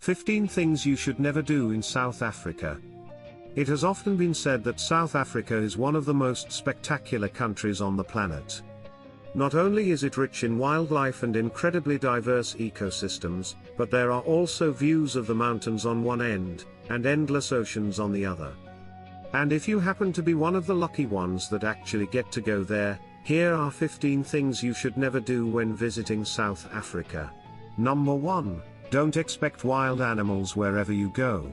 15 Things You Should Never Do in South Africa. It has often been said that South Africa is one of the most spectacular countries on the planet. Not only is it rich in wildlife and incredibly diverse ecosystems, but there are also views of the mountains on one end, and endless oceans on the other. And if you happen to be one of the lucky ones that actually get to go there, here are 15 things you should never do when visiting South Africa. Number 1. Don't expect wild animals wherever you go.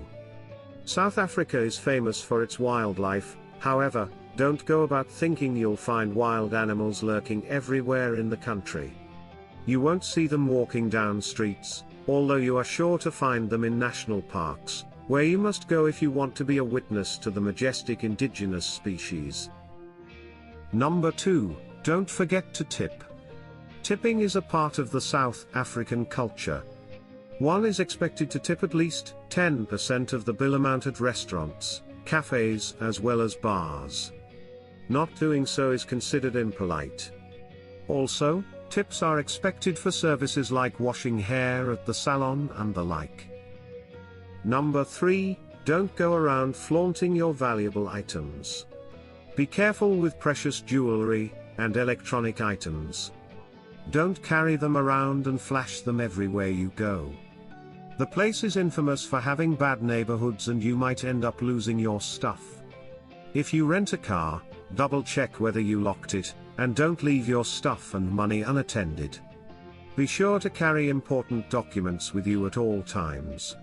South Africa is famous for its wildlife, however, don't go about thinking you'll find wild animals lurking everywhere in the country. You won't see them walking down streets, although you are sure to find them in national parks, where you must go if you want to be a witness to the majestic indigenous species. Number 2. Don't forget to tip. Tipping is a part of the South African culture. One is expected to tip at least 10% of the bill amount at restaurants, cafes, as well as bars. Not doing so is considered impolite. Also, tips are expected for services like washing hair at the salon and the like. Number 3. Don't go around flaunting your valuable items. Be careful with precious jewelry and electronic items. Don't carry them around and flash them everywhere you go. The place is infamous for having bad neighborhoods and you might end up losing your stuff. If you rent a car, double check whether you locked it, and don't leave your stuff and money unattended. Be sure to carry important documents with you at all times.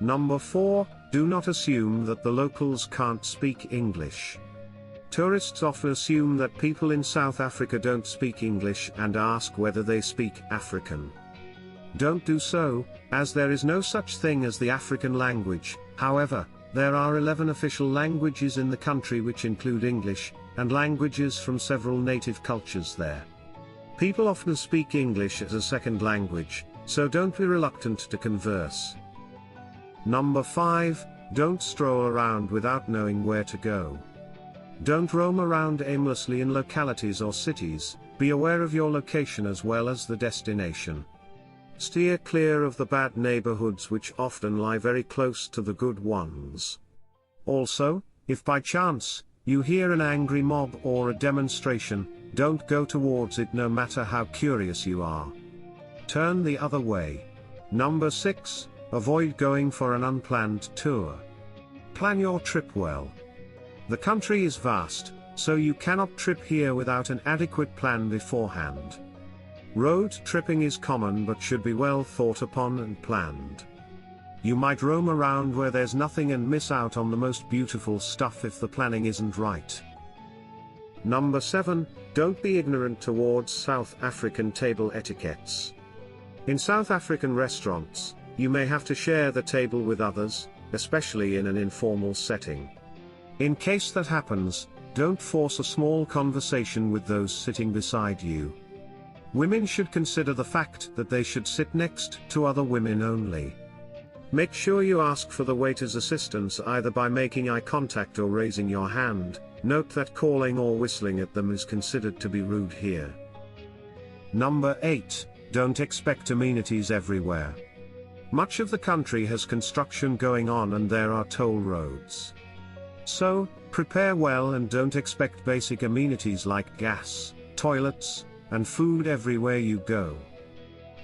Number 4. Do not assume that the locals can't speak English. Tourists often assume that people in South Africa don't speak English and ask whether they speak African. Don't do so, as there is no such thing as the African language. However, there are 11 official languages in the country which include English, and languages from several native cultures there. People often speak English as a second language, so don't be reluctant to converse. Number 5. Don't stroll around without knowing where to go. Don't roam around aimlessly in localities or cities. Be aware of your location as well as the destination. Steer clear of the bad neighborhoods which often lie very close to the good ones. Also, if by chance, you hear an angry mob or a demonstration, don't go towards it no matter how curious you are. Turn the other way. Number 6. Avoid going for an unplanned tour. Plan your trip well. The country is vast, so you cannot trip here without an adequate plan beforehand. Road tripping is common but should be well thought upon and planned. You might roam around where there's nothing and miss out on the most beautiful stuff if the planning isn't right. Number 7. Don't be ignorant towards South African table etiquettes. In South African restaurants, you may have to share the table with others, especially in an informal setting. In case that happens, don't force a small conversation with those sitting beside you. Women should consider the fact that they should sit next to other women only. Make sure you ask for the waiter's assistance either by making eye contact or raising your hand. Note that calling or whistling at them is considered to be rude here. Number 8. Don't expect amenities everywhere. Much of the country has construction going on and there are toll roads. So, prepare well and don't expect basic amenities like gas, toilets, and food everywhere you go.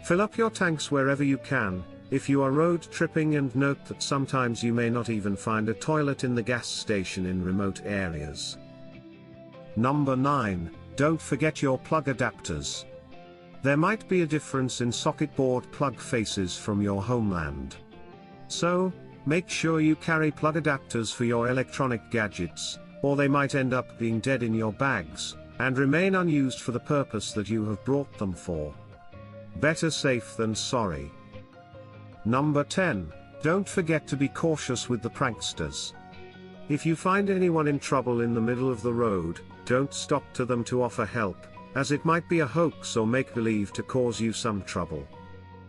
Fill up your tanks wherever you can, if you are road tripping, and note that sometimes you may not even find a toilet in the gas station in remote areas. Number 9. Don't forget your plug adapters. There might be a difference in socket board plug faces from your homeland. So, make sure you carry plug adapters for your electronic gadgets, or they might end up being dead in your bags, and remain unused for the purpose that you have brought them for. Better safe than sorry. Number 10. Don't forget to be cautious with the pranksters. If you find anyone in trouble in the middle of the road, don't stop to them to offer help, as it might be a hoax or make-believe to cause you some trouble.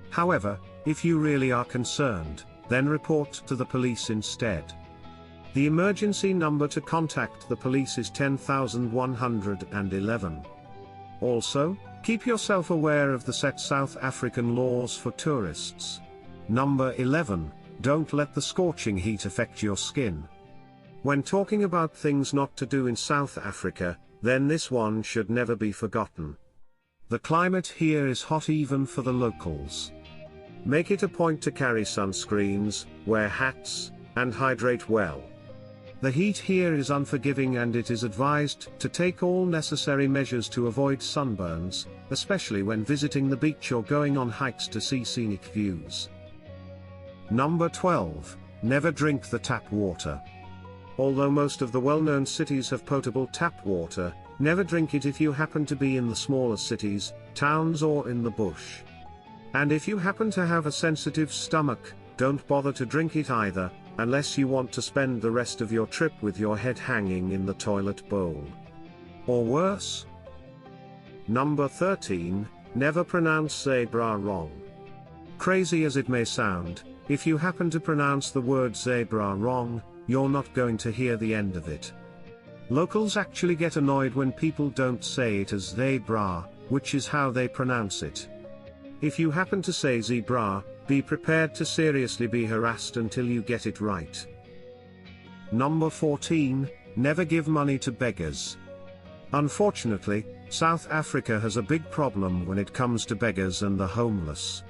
However, if you really are concerned, then report to the police instead. The emergency number to contact the police is 10111. Also, keep yourself aware of the set South African laws for tourists. Number 11, don't let the scorching heat affect your skin. When talking about things not to do in South Africa, then this one should never be forgotten. The climate here is hot even for the locals. Make it a point to carry sunscreens, wear hats, and hydrate well. The heat here is unforgiving and it is advised to take all necessary measures to avoid sunburns, especially when visiting the beach or going on hikes to see scenic views. Number 12, never drink the tap water. Although most of the well-known cities have potable tap water, never drink it if you happen to be in the smaller cities, towns or in the bush. And if you happen to have a sensitive stomach, don't bother to drink it either, unless you want to spend the rest of your trip with your head hanging in the toilet bowl. Or worse. Number 13, never pronounce zebra wrong. Crazy as it may sound, if you happen to pronounce the word zebra wrong, you're not going to hear the end of it. Locals actually get annoyed when people don't say it as zebra, which is how they pronounce it. If you happen to say zebra, be prepared to seriously be harassed until you get it right. Number 14, never give money to beggars. Unfortunately, South Africa has a big problem when it comes to beggars and the homeless.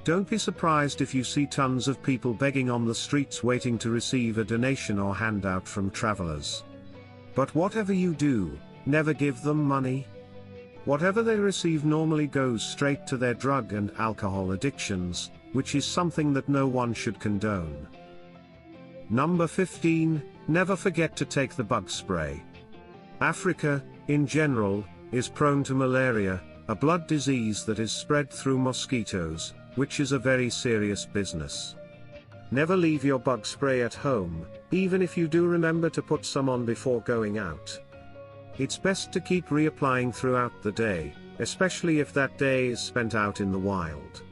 Don't be surprised if you see tons of people begging on the streets waiting to receive a donation or handout from travelers. But whatever you do, never give them money. Whatever they receive normally goes straight to their drug and alcohol addictions, which is something that no one should condone. Number 15, never forget to take the bug spray. Africa, in general, is prone to malaria, a blood disease that is spread through mosquitoes, which is a very serious business. Never leave your bug spray at home, even if you do remember to put some on before going out. It's best to keep reapplying throughout the day, especially if that day is spent out in the wild.